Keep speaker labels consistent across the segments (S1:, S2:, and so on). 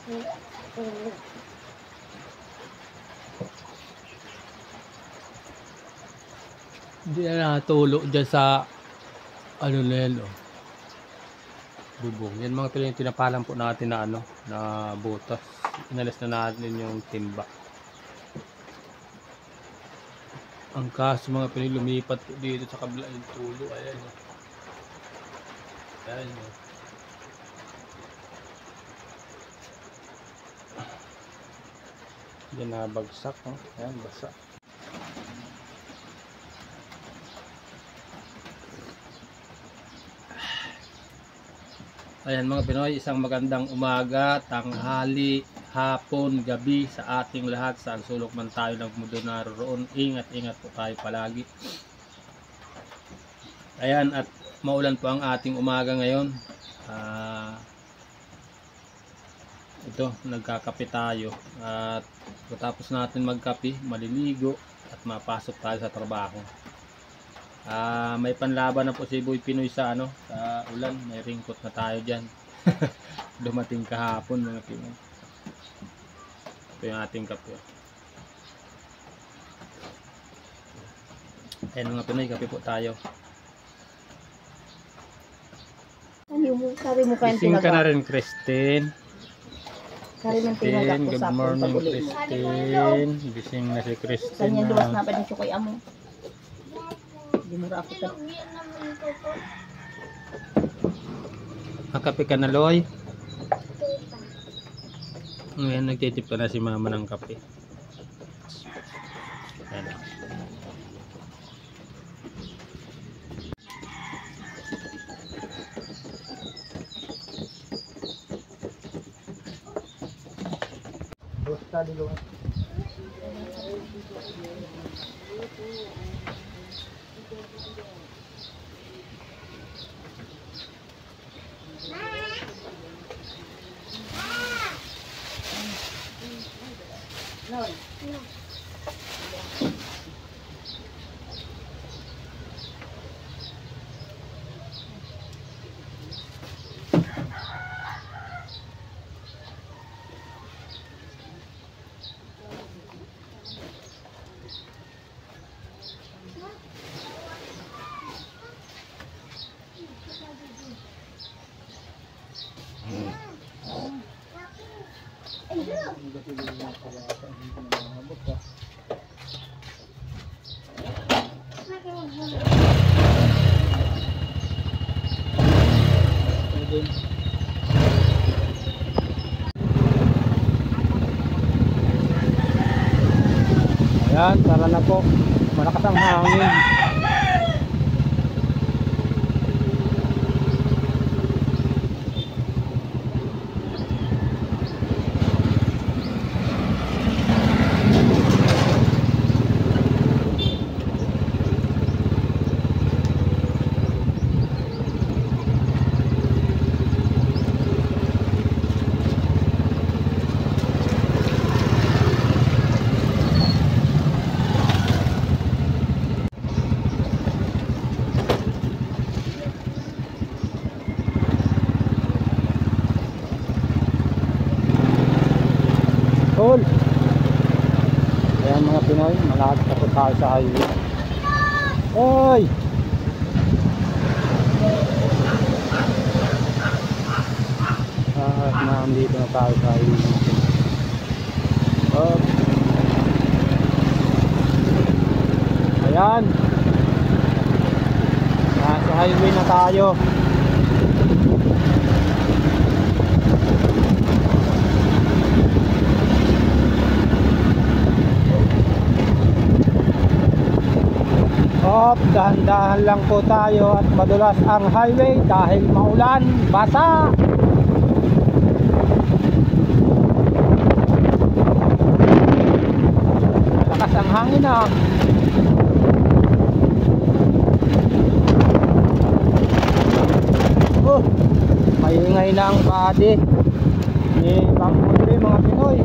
S1: Hindi na natulog dyan sa ano na yan, oh. Bubong. Yan mga Pinoy, tinapalan po natin na ano, na butas. Inalis na natin yung timba. Ang kaso mga Pinoy, lumipat po dito sa kabila yung tulo. Ayan, oh. Ayan, oh. Yan na bagsak, oh. Ayan, basa. Ayan mga Pinoy, isang magandang umaga, tanghali, hapon, gabi sa ating lahat. Saan sulok man tayo ng mundo naroon, ingat-ingat po tayo palagi. Ayan, at maulan po ang ating umaga ngayon. Ito, nagkakape tayo. At tapos natin magkape, maliligo at mapasok tayo sa trabaho. May panlaban na po si Boy Pinoy sa ano, sa ulan. May ringkot na tayo diyan. Dumating kahapon mga Pinoy. Ito yung ating kape. Ayan mga Pinoy, kape po tayo. Gising ka na rin, Christine. Christine, good morning, Christine. Gising na si Christine.
S2: Kanya luwas na pa din siya kay amo. Mura ako ta.
S1: Kape ka na, Loy? Ngayon nagtitip ka na si mama ng kape. Ayan.
S3: Basta dulu.
S1: Ayan, tara na po. Malakas ang hangin. Cool. Ayan mga Pinoy, malapit na po tayo sa highway. Oy! Nandito na tayo sa highway. Oh. Ayan. Nasa highway na tayo. Dahan-dahan lang po tayo at madulas ang highway dahil maulan, basa. Malakas ang hangin ah. Oh, maingay na ang body ni Bang Pudre mga Pinoy.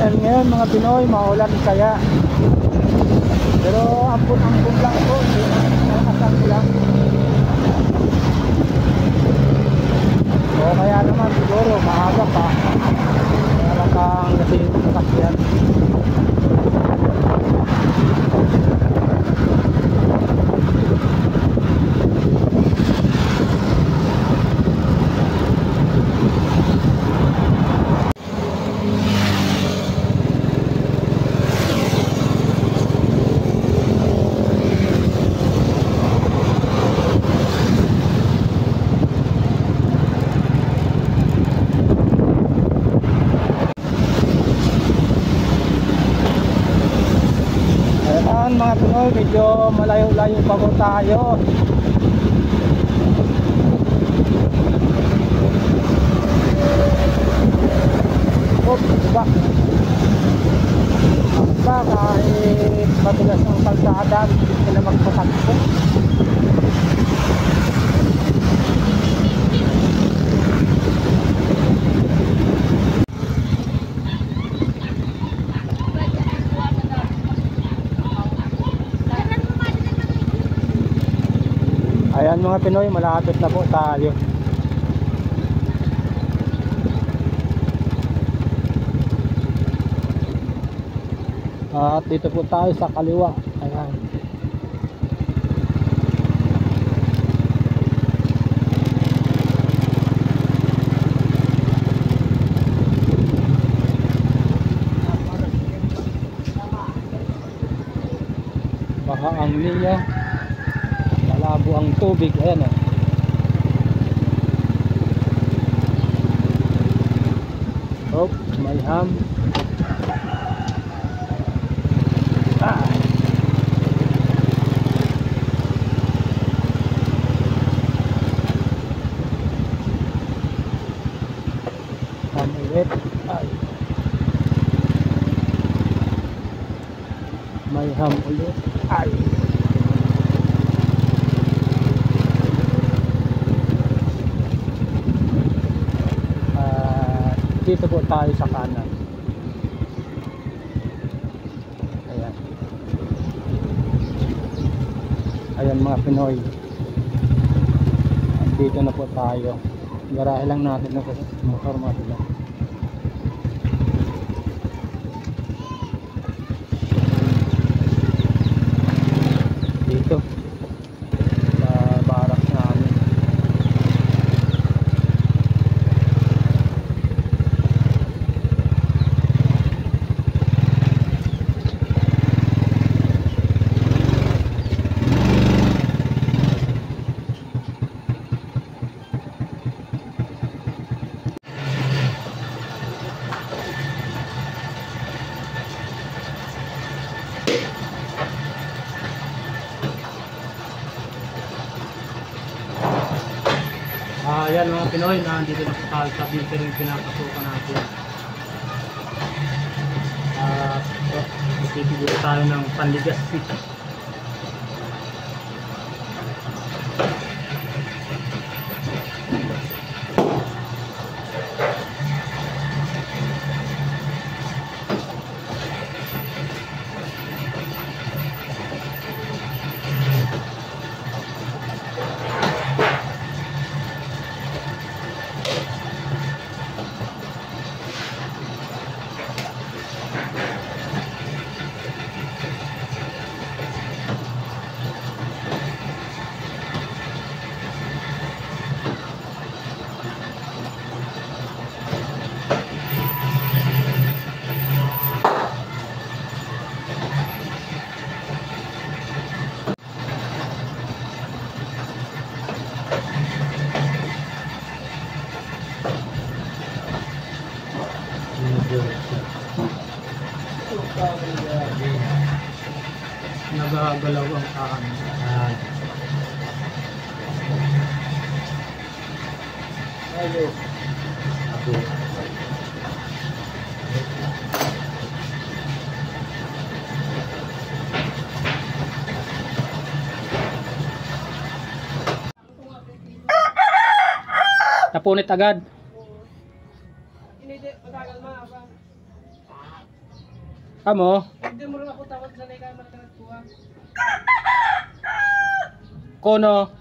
S3: Dahil ngayon mga Pinoy, maulan kaya. Pero ampun-ampun lang po, hindi nakasang lang. O kaya naman siguro maaga pa. Kaya lang kang lasing kasakyan. Ayan mga Pinoy, medyo malayo-layo pa po tayo. Kahit matulas ng kalsada, hindi sila magpatakbo. Ayan mga Pinoy, malapit na po tayo. At dito po tayo sa kaliwa. Ayan. Baka ang linya, malabo ang tubig. Ayan o. Oh, may ham. Ulit. Ay. May ham ulit. Ay. Dito po tayo sa kanan. Ayan. Ayan mga Pinoy. Dito na po tayo. Garahe lang natin na motor mga Pinoy. Dito sa barak namin. Ayan mga Pinoy, nandito na po tayo sa building pinapasukan natin. Magtitibuli tayo ng Panligas City. Nagagalaw ang kahan. Ayo. Ako. Napunit agad.
S1: Kamo?
S3: Hindi mo rin ako tawag sa nai ka nagkuha.
S1: Kono?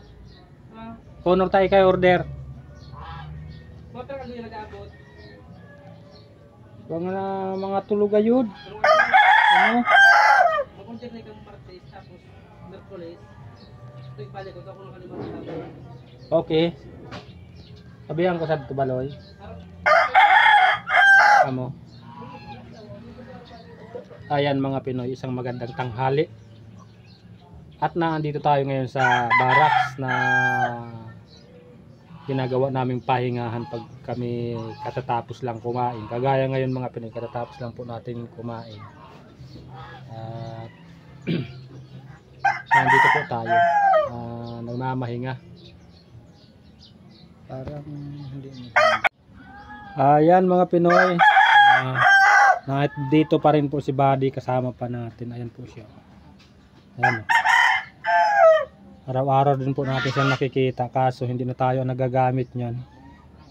S3: Ha?
S1: Kono tayo kay order.
S3: Motor ano yung nag-aabot?
S1: Mga tulog ayud. Ano?
S3: Makuntir na ikang Martes tapos Merkulis. Ito ibalik ko ako nakalimutan.
S1: Okay. Sabihan ko sa tubaloy. Kamo. Ayan mga Pinoy, isang magandang tanghali. At nandito tayo ngayon sa barracks na ginagawa naming pahingahan pag kami katatapos lang kumain. Kagaya ngayon mga Pinoy, katatapos lang po natin kumain. At nandito po tayo. Nagmamahinga. Parang hindi mo. Ayan mga Pinoy. Dito pa rin po si Buddy, kasama pa natin. Ayan po siya. Ayan. Araw-araw din po natin siya nakikita, kaso hindi na tayo nagagamit niyan.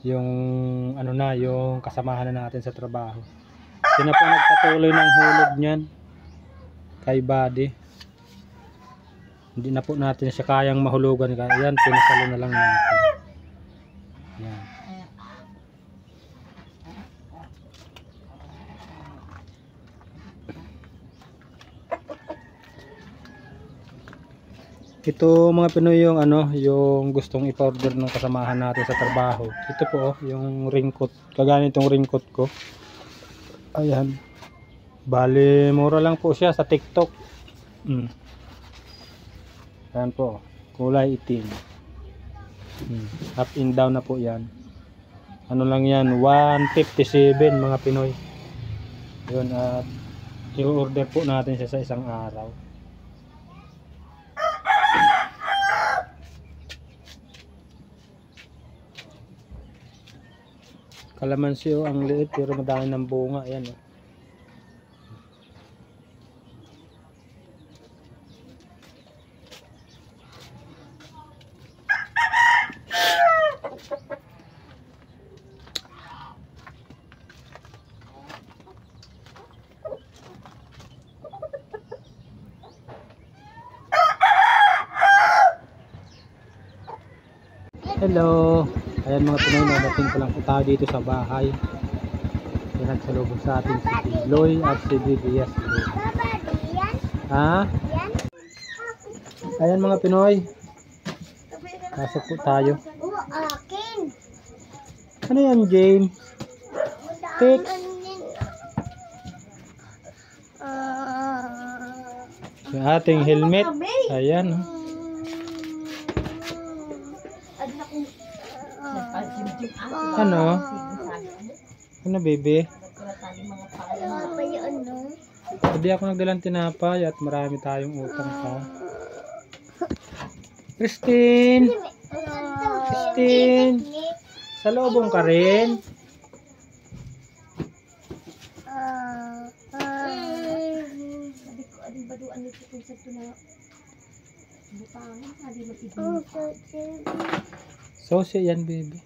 S1: Yung ano na, yung kasamahan na natin sa trabaho. Siya na po nagpatuloy ng hulog niyan kay Buddy. Hindi na po natin siya kayang mahulugan. Ayan, pinasalo na lang natin. Ayan. Ito mga Pinoy yung yung gustong ipa-order ng kasamahan natin sa trabaho. Ito po yung raincoat. Kagaya nitong raincoat ko. Ayan. Bali mura lang po siya sa TikTok. Ayan po. Kulay itim. Up and down na po yan. Ano lang yan? 157 mga Pinoy. Yun, at i-order po natin siya sa isang araw. Kalamansi ang liit pero madami ng bunga. Ayan Hello. Ayan mga Pinoy, nadating ko lang po tayo dito sa bahay. Pinagsalubog sa atin si Loy at si BBS. Ha? Ayan mga Pinoy. Pasok po tayo. Ano yan, James? Fix. Yung ating helmet. Ayan. Ano? Ano, baby? Hindi ako nagdalang tinapay at marami tayong utang pa. Christine! Christine! Salubong ka rin? Sosya yan, baby.